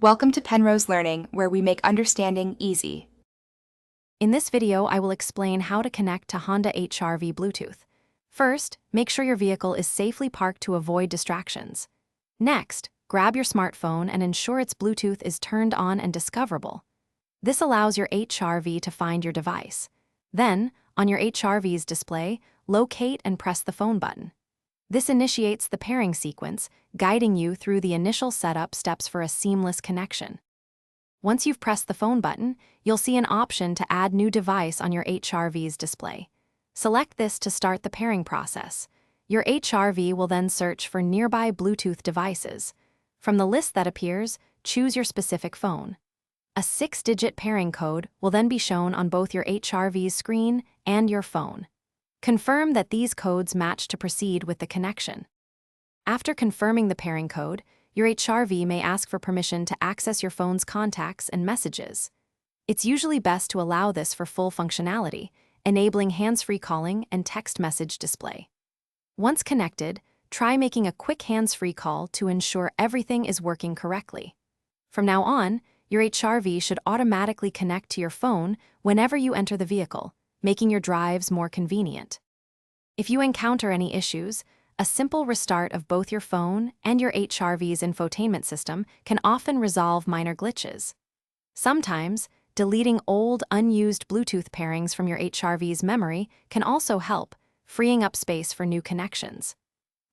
Welcome to Penrose Learning, where we make understanding easy. In this video, I will explain how to connect to Honda HR-V Bluetooth. First, make sure your vehicle is safely parked to avoid distractions. Next, grab your smartphone and ensure its Bluetooth is turned on and discoverable. This allows your HR-V to find your device. Then, on your HR-V's display, locate and press the phone button. This initiates the pairing sequence, guiding you through the initial setup steps for a seamless connection. Once you've pressed the phone button, you'll see an option to add new device on your HR-V's display. Select this to start the pairing process. Your HR-V will then search for nearby Bluetooth devices. From the list that appears, choose your specific phone. A 6-digit pairing code will then be shown on both your HR-V's screen and your phone. Confirm that these codes match to proceed with the connection. After confirming the pairing code, your HR-V may ask for permission to access your phone's contacts and messages. It's usually best to allow this for full functionality, enabling hands-free calling and text message display. Once connected, try making a quick hands-free call to ensure everything is working correctly. From now on, your HR-V should automatically connect to your phone whenever you enter the vehicle, making your drives more convenient. If you encounter any issues, a simple restart of both your phone and your HR-V's infotainment system can often resolve minor glitches. Sometimes, deleting old, unused Bluetooth pairings from your HR-V's memory can also help, freeing up space for new connections.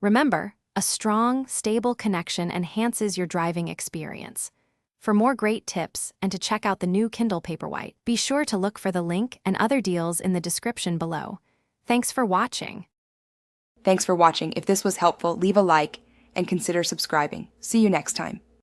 Remember, a strong, stable connection enhances your driving experience. For more great tips and to check out the new Kindle Paperwhite, be sure to look for the link and other deals in the description below. Thanks for watching. Thanks for watching. If this was helpful, leave a like and consider subscribing. See you next time.